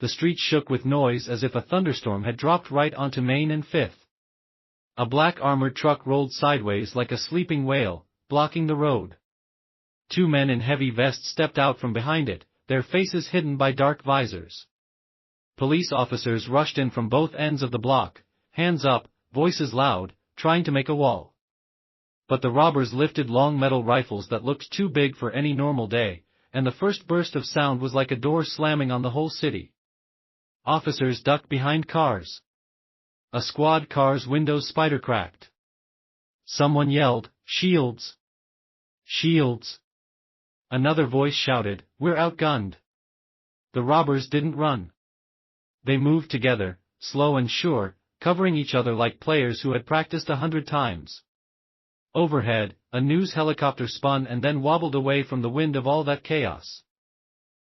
the street shook with noise as if a thunderstorm had dropped right onto Main and Fifth. A black armored truck rolled sideways like a sleeping whale, blocking the road. Two men in heavy vests stepped out from behind it, their faces hidden by dark visors. Police officers rushed in from both ends of the block, hands up, voices loud, trying to make a wall. But the robbers lifted long metal rifles that looked too big for any normal day, and the first burst of sound was like a door slamming on the whole city. Officers ducked behind cars. A squad car's windows spider-cracked. Someone yelled, "Shields! Shields!" Another voice shouted, "We're outgunned!" The robbers didn't run. They moved together, slow and sure, covering each other like players who had practiced 100 times. Overhead, a news helicopter spun and then wobbled away from the wind of all that chaos.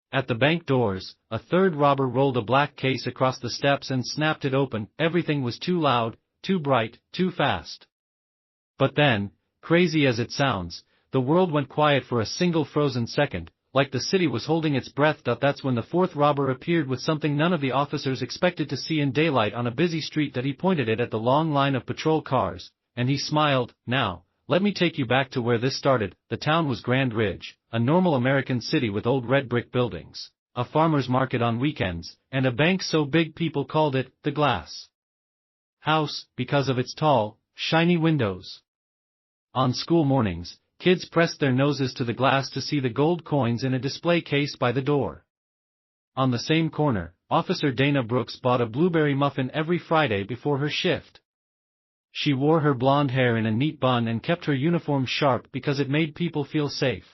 At the bank doors, a third robber rolled a black case across the steps and snapped it open. Everything was too loud, too bright, too fast. But then, crazy as it sounds, the world went quiet for a single frozen second, like the city was holding its breath. That's when the fourth robber appeared with something none of the officers expected to see in daylight on a busy street. He pointed it at the long line of patrol cars, and he smiled. "Now, let me take you back to where this started." The town was Grand Ridge, a normal American city with old red brick buildings, a farmer's market on weekends, and a bank so big people called it the Glass House because of its tall, shiny windows. On school mornings, kids pressed their noses to the glass to see the gold coins in a display case by the door. On the same corner, Officer Dana Brooks bought a blueberry muffin every Friday before her shift. She wore her blonde hair in a neat bun and kept her uniform sharp because it made people feel safe.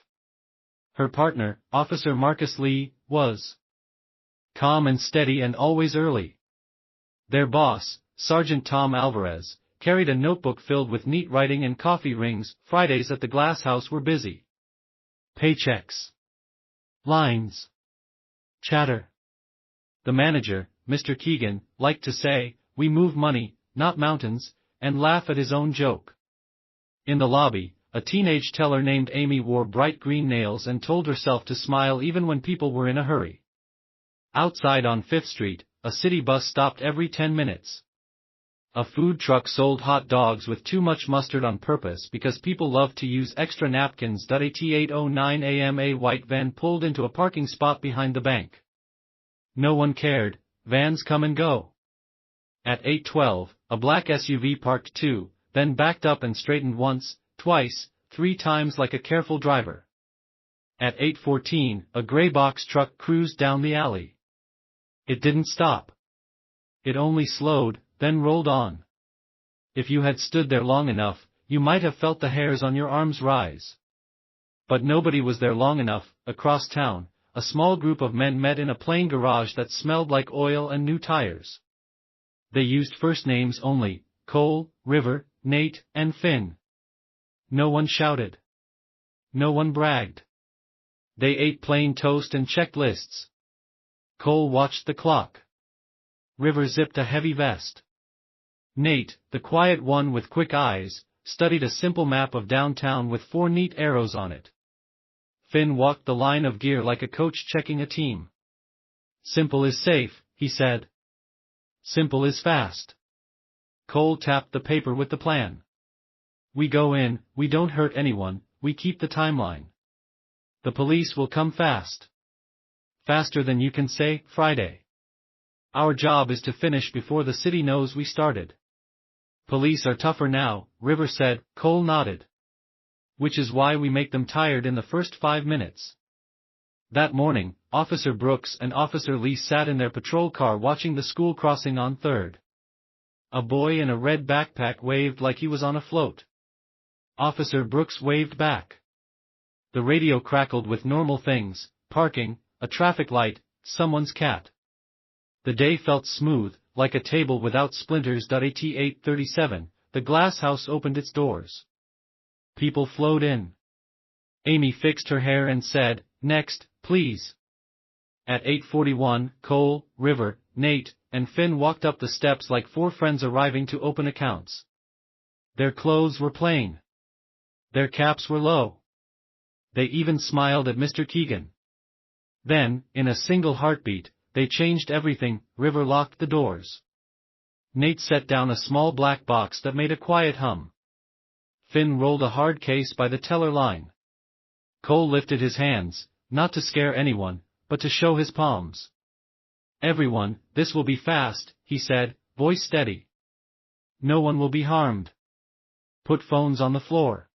Her partner, Officer Marcus Lee, was calm and steady and always early. Their boss, Sergeant Tom Alvarez, carried a notebook filled with neat writing and coffee rings. Fridays at the Glass House were busy. Paychecks. Lines. Chatter. The manager, Mr. Keegan, liked to say, "We move money, not mountains," and laugh at his own joke. In the lobby, a teenage teller named Amy wore bright green nails and told herself to smile even when people were in a hurry. Outside on 5th Street, a city bus stopped every 10 minutes. A food truck sold hot dogs with too much mustard on purpose because people loved to use extra napkins. At 8:09 a.m. a white van pulled into a parking spot behind the bank. No one cared, vans come and go. At 8:12, a black SUV parked too, then backed up and straightened once, twice, 3 times like a careful driver. At 8:14, a gray box truck cruised down the alley. It didn't stop. It only slowed, then rolled on. If you had stood there long enough, you might have felt the hairs on your arms rise. But nobody was there long enough. Across town, a small group of men met in a plain garage that smelled like oil and new tires. They used first names only: Cole, River, Nate, and Finn. No one shouted. No one bragged. They ate plain toast and checked lists. Cole watched the clock. River zipped a heavy vest. Nate, the quiet one with quick eyes, studied a simple map of downtown with 4 neat arrows on it. Finn walked the line of gear like a coach checking a team. "Simple is safe," he said. "Simple is fast." Cole tapped the paper with the plan. "We go in, we don't hurt anyone, we keep the timeline. The police will come fast. Faster than you can say, Friday. Our job is to finish before the city knows we started." "Police are tougher now," River said. Cole nodded. "Which is why we make them tired in the first 5 minutes." That morning, Officer Brooks and Officer Lee sat in their patrol car watching the school crossing on 3rd. A boy in a red backpack waved like he was on a float. Officer Brooks waved back. The radio crackled with normal things: parking, a traffic light, someone's cat. The day felt smooth, like a table without splinters. At 8:37, the Glass House opened its doors. People flowed in. Amy fixed her hair and said, "Next, please." At 8:41, Cole, River, Nate, and Finn walked up the steps like 4 friends arriving to open accounts. Their clothes were plain. Their caps were low. They even smiled at Mr. Keegan. Then, in a single heartbeat, they changed everything. River locked the doors. Nate set down a small black box that made a quiet hum. Finn rolled a hard case by the teller line. Cole lifted his hands, not to scare anyone, but to show his palms. "Everyone, this will be fast," he said, voice steady. "No one will be harmed. Put phones on the floor.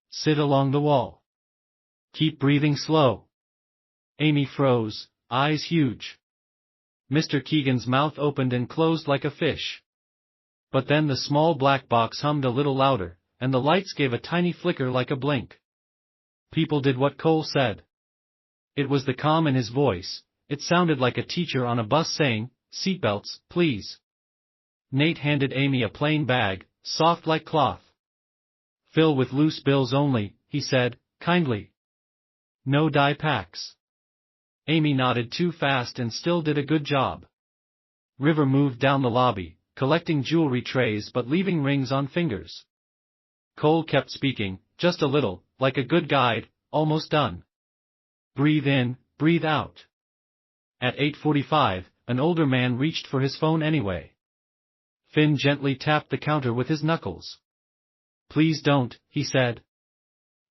Sit along the wall. Keep breathing slow." Amy froze, eyes huge. Mr. Keegan's mouth opened and closed like a fish. But then the small black box hummed a little louder, and the lights gave a tiny flicker like a blink. People did what Cole said. It was the calm in his voice. It sounded like a teacher on a bus saying, "Seatbelts, please." Nate handed Amy a plain bag, soft like cloth. "Fill with loose bills only," he said, kindly. "No die packs." Amy nodded too fast and still did a good job. River moved down the lobby, collecting jewelry trays but leaving rings on fingers. Cole kept speaking, just a little, like a good guide. "Almost done. Breathe in, breathe out." At 8:45, an older man reached for his phone anyway. Finn gently tapped the counter with his knuckles. "Please don't," he said.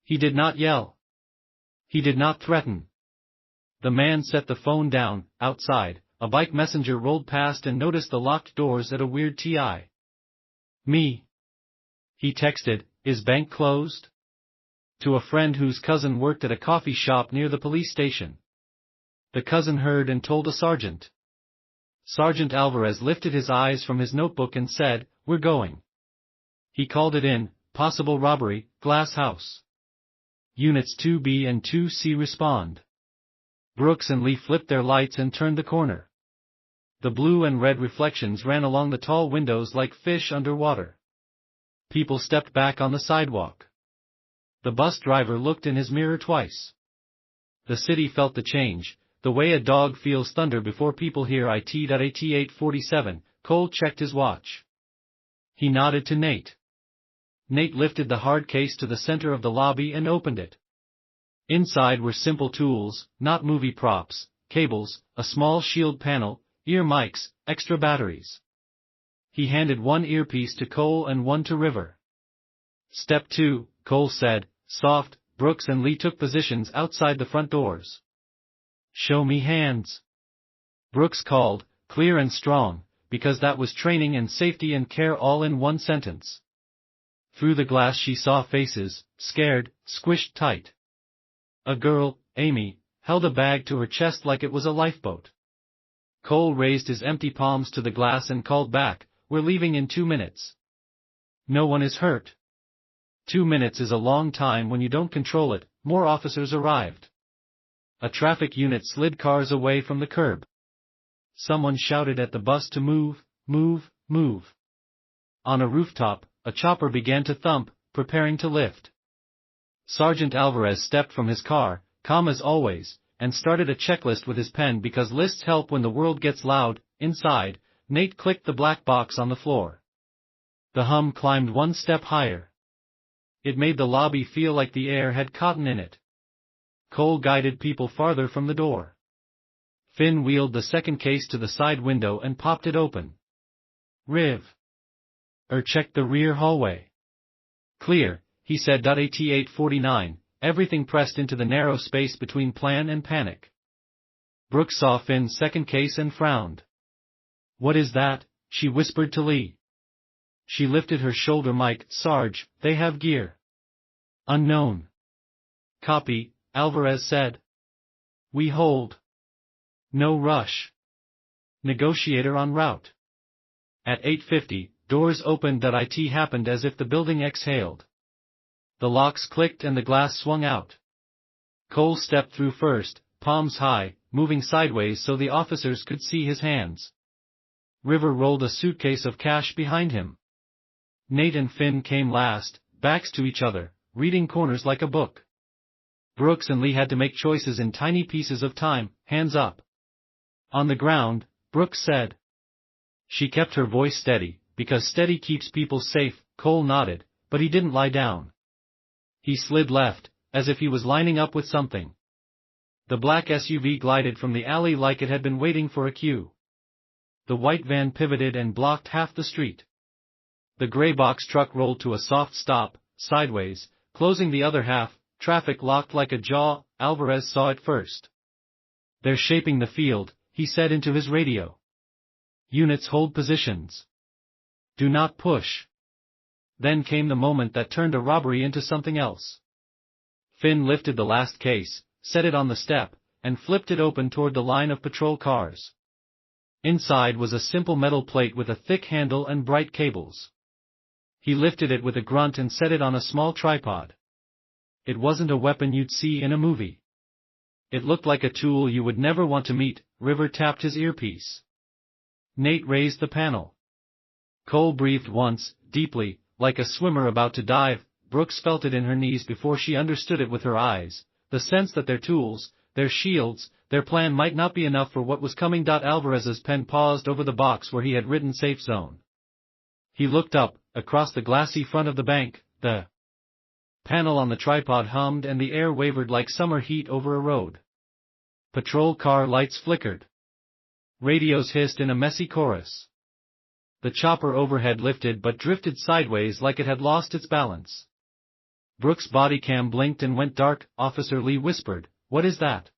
He did not yell. He did not threaten. The man set the phone down. Outside, a bike messenger rolled past and noticed the locked doors at a weird TI. "Me." He texted, "Is bank closed?" to a friend whose cousin worked at a coffee shop near the police station. The cousin heard and told a sergeant. Sergeant Alvarez lifted his eyes from his notebook and said, "We're going." He called it in, "Possible robbery, glass house. Units 2B and 2C respond." Brooks and Lee flipped their lights and turned the corner. The blue and red reflections ran along the tall windows like fish underwater. People stepped back on the sidewalk. The bus driver looked in his mirror twice. The city felt the change, the way a dog feels thunder before people hear it. At 8:47, Cole checked his watch. He nodded to Nate. Nate lifted the hard case to the center of the lobby and opened it. Inside were simple tools, not movie props, cables, a small shield panel, ear mics, extra batteries. He handed one earpiece to Cole and one to River. "Step 2, Cole said, soft. Brooks and Lee took positions outside the front doors. "Show me hands," Brooks called, clear and strong, because that was training and safety and care all in one sentence. Through the glass she saw faces, scared, squished tight. A girl, Amy, held a bag to her chest like it was a lifeboat. Cole raised his empty palms to the glass and called back, "We're leaving in 2 minutes. No one is hurt." 2 minutes is a long time when you don't control it. More officers arrived. A traffic unit slid cars away from the curb. Someone shouted at the bus to move, move, move. On a rooftop, a chopper began to thump, preparing to lift. Sergeant Alvarez stepped from his car, calm as always, and started a checklist with his pen because lists help when the world gets loud. Inside, Nate clicked the black box on the floor. The hum climbed one step higher. It made the lobby feel like the air had cotton in it. Cole guided people farther from the door. Finn wheeled the second case to the side window and popped it open. "Riv. Check the rear hallway." "Clear," he said. At 8:49, everything pressed into the narrow space between plan and panic. Brooks saw Finn's second case and frowned. "What is that?" she whispered to Lee. She lifted her shoulder mic. "Sarge, they have gear." "Unknown." "Copy," Alvarez said. "We hold. No rush. Negotiator en route." At 8:50, doors opened. That it happened as if the building exhaled. The locks clicked and the glass swung out. Cole stepped through first, palms high, moving sideways so the officers could see his hands. River rolled a suitcase of cash behind him. Nate and Finn came last, backs to each other, reading corners like a book. Brooks and Lee had to make choices in tiny pieces of time. "Hands up." "On the ground," Brooks said. She kept her voice steady, because steady keeps people safe. Cole nodded, but he didn't lie down. He slid left, as if he was lining up with something. The black SUV glided from the alley like it had been waiting for a cue. The white van pivoted and blocked half the street. The gray box truck rolled to a soft stop, sideways, closing the other half. Traffic locked like a jaw. Alvarez saw it first. "They're shaping the field," he said into his radio. "Units hold positions. Do not push." Then came the moment that turned a robbery into something else. Finn lifted the last case, set it on the step, and flipped it open toward the line of patrol cars. Inside was a simple metal plate with a thick handle and bright cables. He lifted it with a grunt and set it on a small tripod. It wasn't a weapon you'd see in a movie. It looked like a tool you would never want to meet. River tapped his earpiece. Nate raised the panel. Cole breathed once, deeply, like a swimmer about to dive. Brooks felt it in her knees before she understood it with her eyes, the sense that their tools, their shields, their plan might not be enough for what was coming. Alvarez's pen paused over the box where he had written safe zone. He looked up, across the glassy front of the bank. The panel on the tripod hummed and the air wavered like summer heat over a road. Patrol car lights flickered. Radios hissed in a messy chorus. The chopper overhead lifted but drifted sideways like it had lost its balance. Brooks' body cam blinked and went dark. Officer Lee whispered, "What is that?"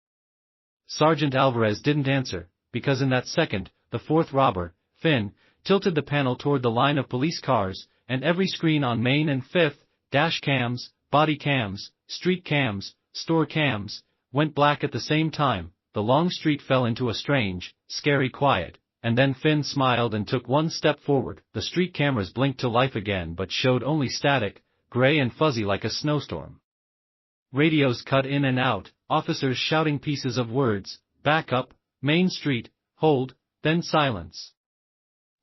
Sergeant Alvarez didn't answer, because in that second, the fourth robber, Finn, tilted the panel toward the line of police cars, and every screen on Main and 5th, dash cams, body cams, street cams, store cams, went black at the same time. The long street fell into a strange, scary quiet, and then Finn smiled and took one step forward. The street cameras blinked to life again but showed only static, gray and fuzzy like a snowstorm. Radios cut in and out, officers shouting pieces of words, back up, Main Street, hold, then silence.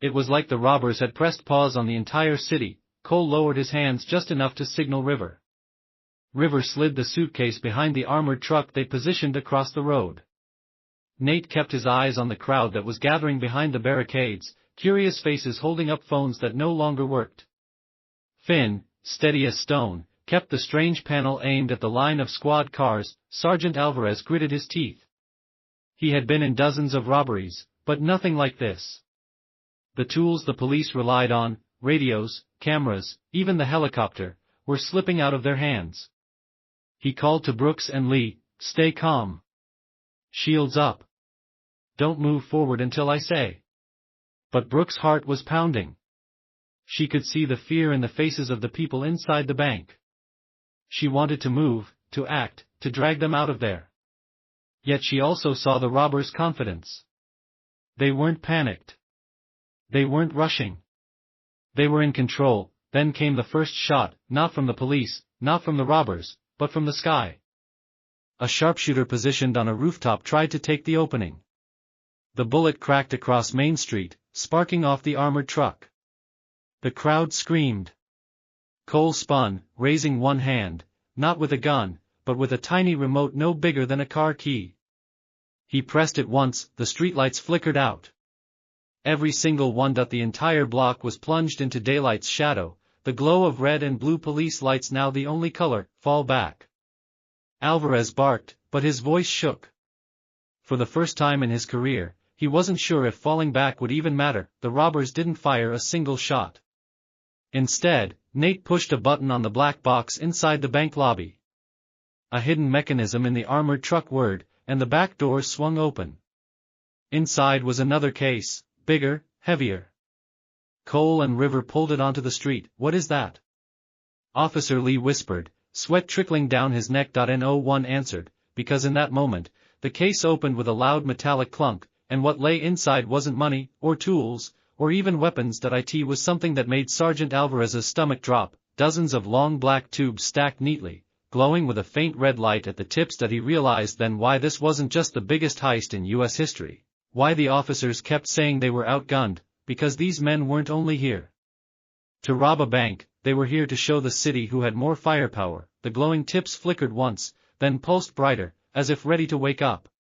It was like the robbers had pressed pause on the entire city. Cole lowered his hands just enough to signal River. River slid the suitcase behind the armored truck they positioned across the road. Nate kept his eyes on the crowd that was gathering behind the barricades, curious faces holding up phones that no longer worked. Finn, steady as stone, kept the strange panel aimed at the line of squad cars. Sergeant Alvarez gritted his teeth. He had been in dozens of robberies, but nothing like this. The tools the police relied on, radios, cameras, even the helicopter, were slipping out of their hands. He called to Brooks and Lee, "Stay calm. Shields up. Don't move forward until I say." But Brooks' heart was pounding. She could see the fear in the faces of the people inside the bank. She wanted to move, to act, to drag them out of there. Yet she also saw the robbers' confidence. They weren't panicked. They weren't rushing. They were in control. Then came the first shot, not from the police, not from the robbers, but from the sky. A sharpshooter positioned on a rooftop tried to take the opening. The bullet cracked across Main Street, sparking off the armored truck. The crowd screamed. Cole spun, raising one hand, not with a gun, but with a tiny remote no bigger than a car key. He pressed it once, the streetlights flickered out. Every single one. The entire block was plunged into daylight's shadow, the glow of red and blue police lights now the only color. "Fall back." Alvarez barked, but his voice shook. For the first time in his career, he wasn't sure if falling back would even matter. The robbers didn't fire a single shot. Instead, Nate pushed a button on the black box inside the bank lobby. A hidden mechanism in the armored truck whirred, and the back doors swung open. Inside was another case, bigger, heavier. Cole and River pulled it onto the street. "What is that?" Officer Lee whispered, sweat trickling down his neck. No one answered, because in that moment, the case opened with a loud metallic clunk, and what lay inside wasn't money, or tools, or even weapons. It was something that made Sergeant Alvarez's stomach drop. Dozens of long black tubes stacked neatly, glowing with a faint red light at the tips. He realized then why this wasn't just the biggest heist in U.S. history. Why the officers kept saying they were outgunned, because these men weren't only here to rob a bank, they were here to show the city who had more firepower. The glowing tips flickered once, then pulsed brighter, as if ready to wake up.